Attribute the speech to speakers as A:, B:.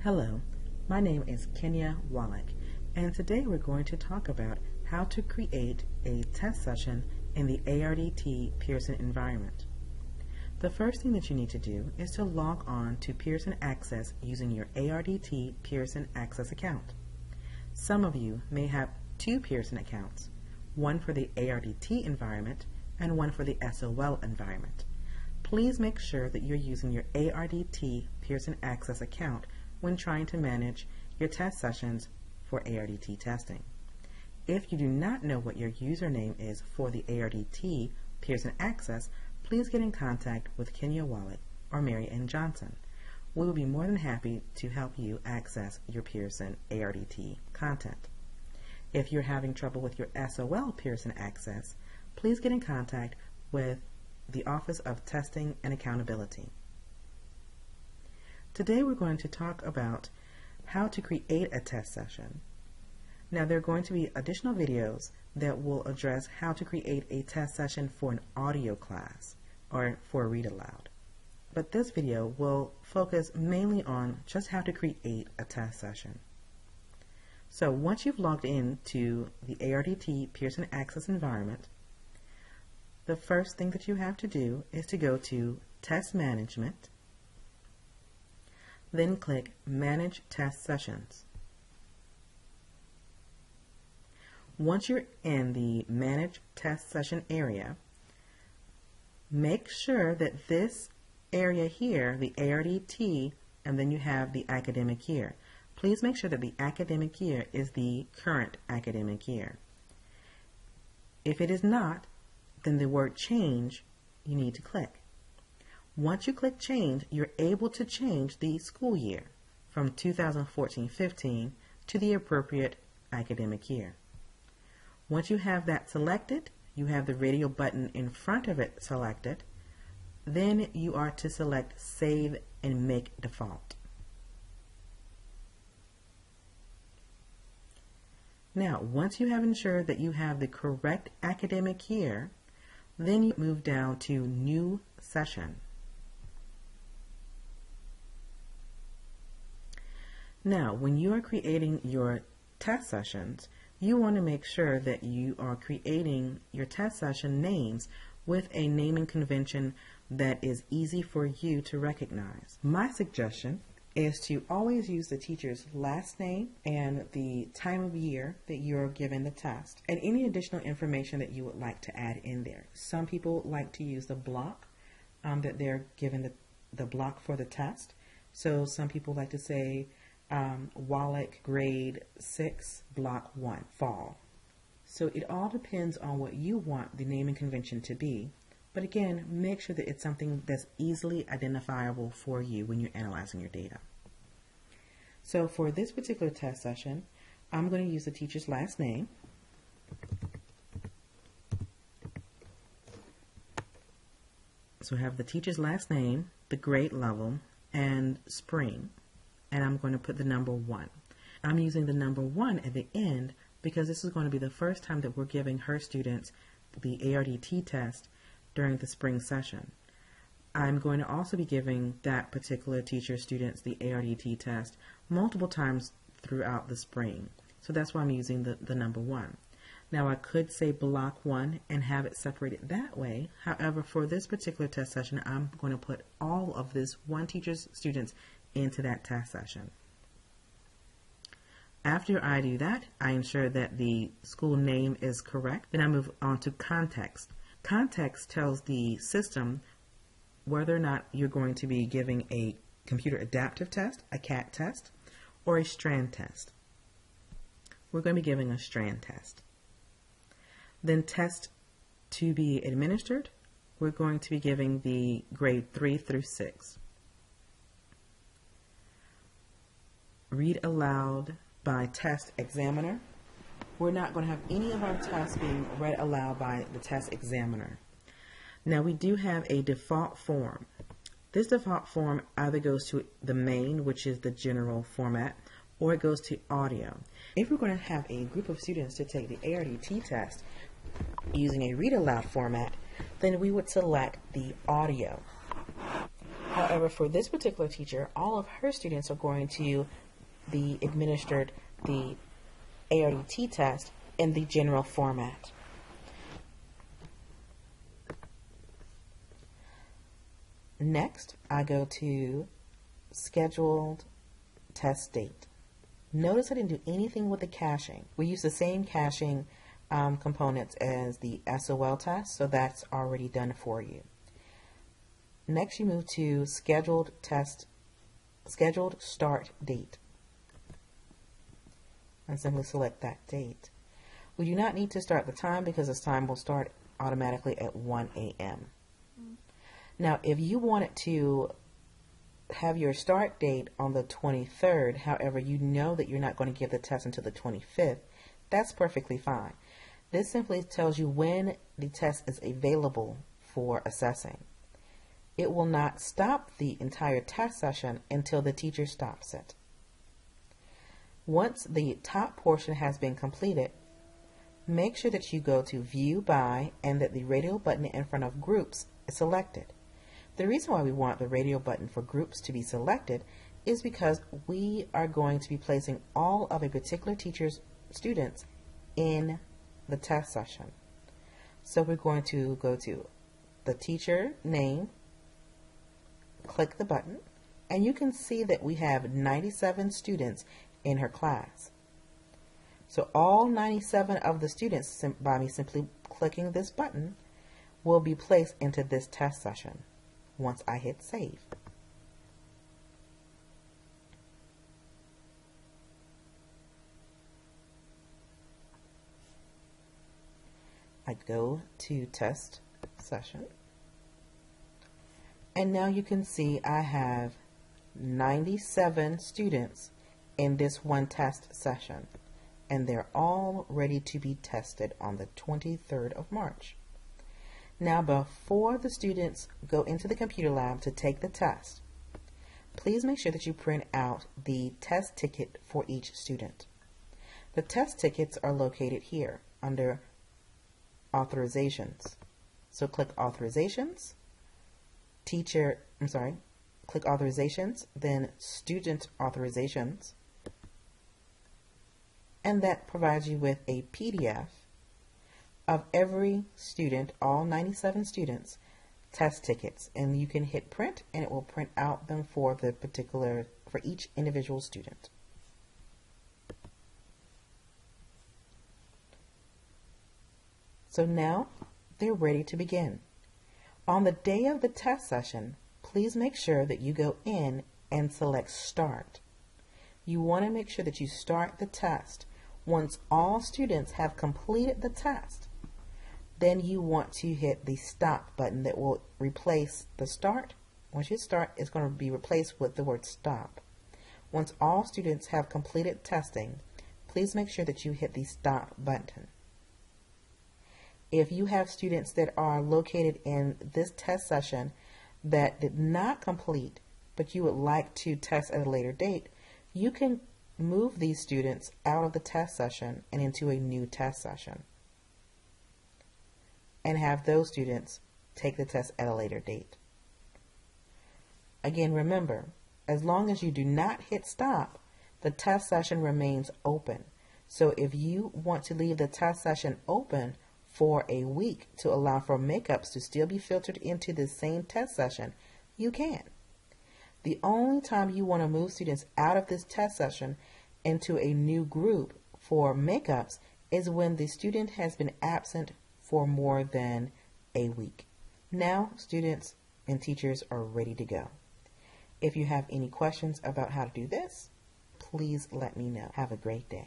A: Hello, my name is Kenya Wallach, and today we're going to talk about how to create a test session in the ARDT Pearson environment. The first thing that you need to do is to log on to Pearson Access using your ARDT Pearson Access account. Some of you may have two Pearson accounts, one for the ARDT environment and one for the SOL environment. Please make sure that you're using your ARDT Pearson Access account when trying to manage your test sessions for ARDT testing. If you do not know what your username is for the ARDT Pearson Access, please get in contact with Kenya Wallach or Mary Ann Johnson. We will be more than happy to help you access your Pearson ARDT content. If you're having trouble with your SOL Pearson Access, please get in contact with the Office of Testing and Accountability. Today we're going to talk about how to create a test session. Now there are going to be additional videos that will address how to create a test session for an audio class or for a read aloud. But this video will focus mainly on just how to create a test session. So once you've logged in to the ARDT Pearson Access environment, the first thing that you have to do is to go to Test Management, then click Manage Test Sessions. Once you're in the Manage Test Session area, make sure that this area here, the ARDT, and then you have the academic year. Please make sure that the academic year is the current academic year. If it is not, then the word Change you need to click. Once you click Change, you're able to change the school year from 2014-15 to the appropriate academic year. Once you have that selected, you have the radio button in front of it selected, then you are to select Save and Make Default. Now, once you have ensured that you have the correct academic year, then you move down to New Session. Now, when you are creating your test sessions, you want to make sure that you are creating your test session names with a naming convention that is easy for you to recognize. My suggestion is to always use the teacher's last name and the time of year that you're given the test, and any additional information that you would like to add in there. Some people like to use the block that they're given the block for the test. So some people like to say Wallach grade 6 block 1 fall. So it all depends on what you want the naming convention to be, but again, make sure that it's something that's easily identifiable for you when you're analyzing your data. So for this particular test session, I'm going to use the teacher's last name. So I have the teacher's last name, the grade level, and spring. And I'm going to put the number 1. I'm using the number 1 at the end because this is going to be the first time that we're giving her students the ARDT test during the spring session. I'm going to also be giving that particular teacher's students the ARDT test multiple times throughout the spring. So that's why I'm using the number 1. Now I could say block 1 and have it separated that way. However, for this particular test session, I'm going to put all of this one teacher's students into that test session. After I do that, I ensure that the school name is correct. Then I move on to context. Context tells the system whether or not you're going to be giving a computer adaptive test, a CAT test, or a strand test. We're going to be giving a strand test. Then test to be administered, we're going to be giving the grade 3 through 6. Read aloud by test examiner. We're not going to have any of our tests being read aloud by the test examiner. Now we do have a default form. This default form either goes to the main, which is the general format, or it goes to audio. If we're going to have a group of students to take the ARDT test using a read aloud format, then we would select the audio. However, for this particular teacher, all of her students are going to be administered the ARDT test in the general format. Next, I go to scheduled test date. Notice I didn't do anything with the caching. We use the same caching components as the SOL test, so that's already done for you. Next, you move to scheduled start date, and simply select that date. We do not need to start the time because this time will start automatically at 1 a.m. Now, if you wanted to have your start date on the 23rd, however, you know that you're not going to give the test until the 25th, that's perfectly fine. This simply tells you when the test is available for assessing. It will not stop the entire test session until the teacher stops it. Once the top portion has been completed, make sure that you go to View By and that the radio button in front of Groups is selected. The reason why we want the radio button for Groups to be selected is because we are going to be placing all of a particular teacher's students in the test session. So we're going to go to the teacher name, click the button, and you can see that we have 97 students in her class. So all 97 of the students, by me simply clicking this button, will be placed into this test session once I hit save. I go to test session, and now you can see I have 97 students in this one test session, and they're all ready to be tested on the 23rd of March. Now, before the students go into the computer lab to take the test, please make sure that you print out the test ticket for each student. The test tickets are located here under Authorizations. So click Authorizations, click Authorizations, then Student Authorizations, and that provides you with a PDF of every student, all 97 students, test tickets, and you can hit print and it will print out them for each individual student. So now they're ready to begin. On the day of the test session, please make sure that you go in and select Start. You want to make sure that you start the test once all students have completed the test. Then you want to hit the Stop button that will replace the Start. Once you start, it's going to be replaced with the word Stop. Once all students have completed testing, please make sure that you hit the Stop button. If you have students that are located in this test session that did not complete, but you would like to test at a later date, you can move these students out of the test session and into a new test session, and have those students take the test at a later date. Again, remember, as long as you do not hit stop, the test session remains open. So if you want to leave the test session open for a week to allow for makeups to still be filtered into the same test session, you can. The only time you want to move students out of this test session into a new group for makeups is when the student has been absent for more than a week. Now students and teachers are ready to go. If you have any questions about how to do this, please let me know. Have a great day.